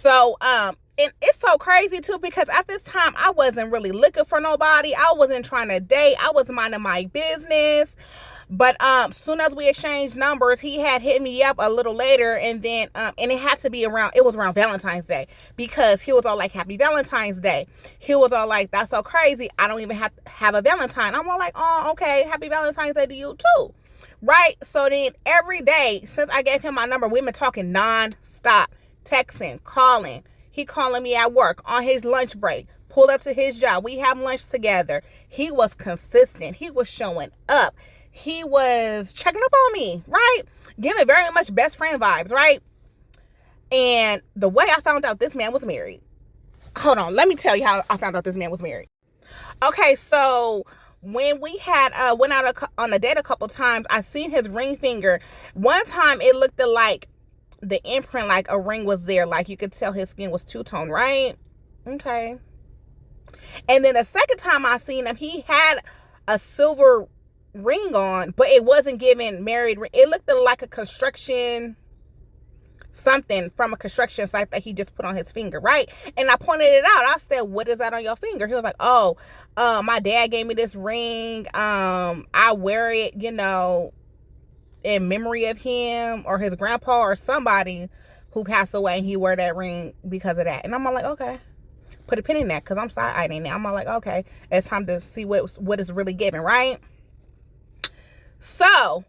And it's so crazy too, because at this time I wasn't really looking for nobody. I wasn't trying to date. I was minding my business. But soon as we exchanged numbers, he had hit me up a little later, and then and it had to be around, it was around Valentine's Day, because he was all like, happy Valentine's Day. He was all like, that's so crazy, I don't even have a Valentine. I'm all like, oh, okay, happy Valentine's Day to you too. Right? So then every day since I gave him my number, we've been talking non-stop, texting, calling. He calling me at work, on his lunch break, pulled up to his job, we have lunch together. He was consistent. He was showing up. He was checking up on me, right? Giving very much best friend vibes, right? And the way I found out this man was married. Hold on, let me tell you how I found out this man was married. Okay, so when we had went out on a date a couple times, I seen his ring finger. One time it looked like the imprint, like a ring was there, like you could tell his skin was two-tone, right? Okay. And then the second time I seen him, he had a silver ring on, but it wasn't giving married. It looked like a construction, something from a construction site that he just put on his finger, right? And I pointed it out. I said, what is that on your finger? He was like, oh, my dad gave me this ring. I wear it, in memory of him or his grandpa or somebody who passed away, and he wore that ring because of that. And I'm like, okay, put a pin in that, because I'm side-eyeing it. I'm like, okay, it's time to see what is really giving, right? So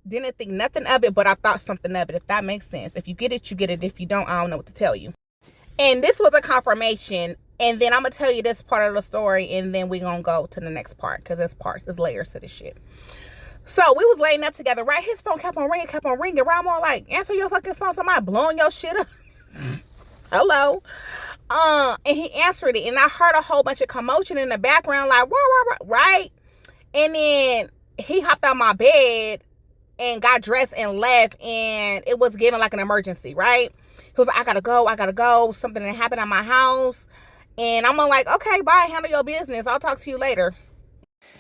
didn't think nothing of it, but I thought something of it, if that makes sense. If you get it, you get it. If you don't, I don't know what to tell you. And this was a confirmation. And then I'm gonna tell you this part of the story, and then we're gonna go to the next part, because there's layers to this shit. So we was laying up together, right? His phone kept on ringing, right? I'm all like, answer your fucking phone, somebody blowing your shit up. Hello. And he answered it, and I heard a whole bunch of commotion in the background, like, right? And then he hopped out my bed and got dressed and left, and it was given like an emergency, right? He was like, I gotta go. Something that happened at my house. And I'm like, okay, bye, handle your business. I'll talk to you later.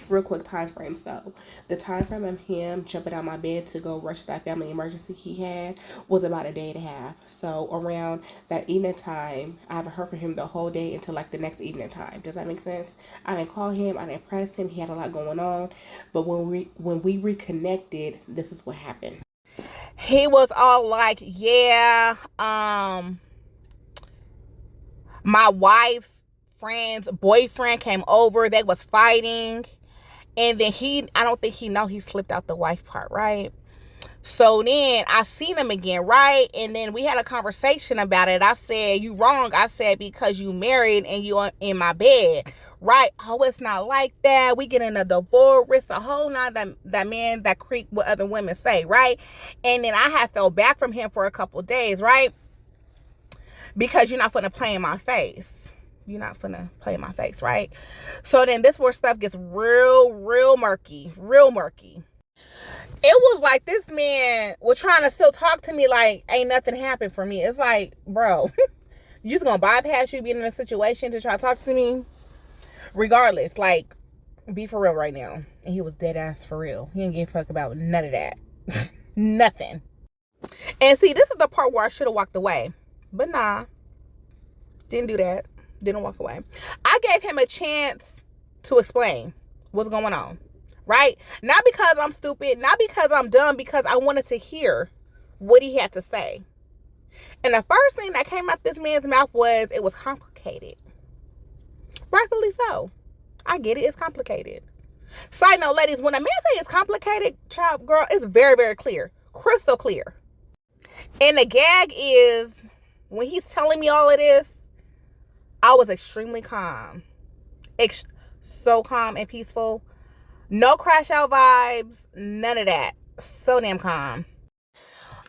Real quick time frame. So the time frame of him jumping out my bed to go rush that family emergency he had was about a day and a half. So around that evening time, I haven't heard from him the whole day until like the next evening time. Does that make sense? I didn't call him, I didn't press him, he had a lot going on. But when we reconnected, this is what happened. He was all like, yeah, my wife's friend's boyfriend came over, they was fighting. And then I don't think he slipped out the wife part, right? So then I seen him again, right? And then we had a conversation about it. I said, you wrong. I said, because you married and you are in my bed, right? Oh, it's not like that. We get in a divorce, a whole lot that man that creep what other women say, right? And then I had fell back from him for a couple of days, right? Because you're not finna play in my face. You're not finna play in my face, right? So then this where stuff gets real murky. It was like this man was trying to still talk to me like ain't nothing happened for me. It's like, bro, you just gonna bypass you being in a situation to try to talk to me? Regardless, like, be for real right now. And he was dead ass for real. He didn't give a fuck about none of that. Nothing. And see, this is the part where I should have walked away. But nah, didn't do that. Didn't walk away. I gave him a chance to explain what's going on, right? Not because I'm stupid, not because I'm dumb, because I wanted to hear what he had to say. And the first thing that came out this man's mouth was, it was complicated. Rightfully so. I get it. It's complicated. Side note, ladies, when a man say it's complicated, child, girl, it's very, very clear. Crystal clear. And the gag is, when he's telling me all of this, I was extremely calm. So calm and peaceful. No crash out vibes. None of that. So damn calm.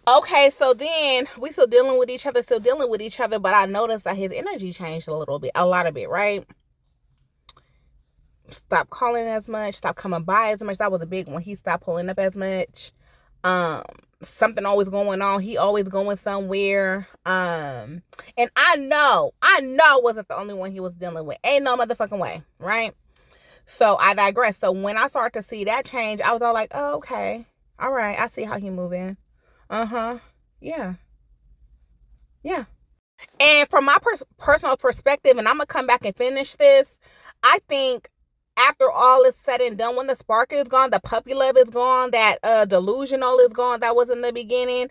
Okay, so then we still dealing with each other, but I noticed that his energy changed a lot of it, right? Stop calling as much, stop coming by as much. That was a big one. He stopped pulling up as much. Something always going on. He always going somewhere. And I know wasn't the only one he was dealing with. Ain't no motherfucking way, right? So I digress. So when I started to see that change, I was all like, oh, okay. All right. I see how he moving. Yeah. And from my personal perspective, and I'm going to come back and finish this, I think after all is said and done, when the spark is gone, the puppy love is gone, that delusional is gone that was in the beginning,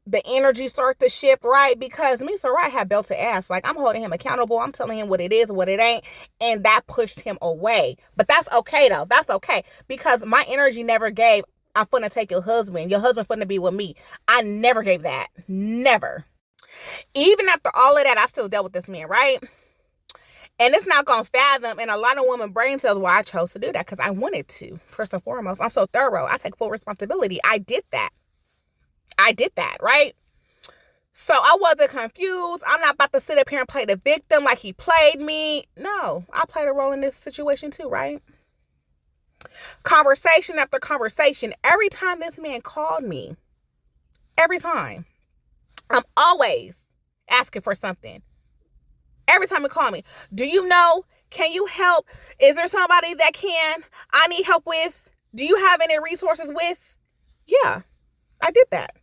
the energy start to shift, right? Because me, so right, had built to ass. Like, I'm holding him accountable. I'm telling him what it is, what it ain't. And that pushed him away. But that's okay, though. That's okay. Because my energy never gave, I'm finna take your husband. Your husband finna be with me. I never gave that. Never. Even after all of that, I still dealt with this man, right? And it's not going to fathom. And a lot of women brain cells, well, I chose to do that because I wanted to. First and foremost, I'm so thorough. I take full responsibility. I did that, right? So I wasn't confused. I'm not about to sit up here and play the victim like he played me. No, I played a role in this situation too, right? Conversation after conversation. Every time this man called me, every time, I'm always asking for something. Every time he called me, do you know? Can you help? Is there somebody I need help with? Do you have any resources with? Yeah, I did that.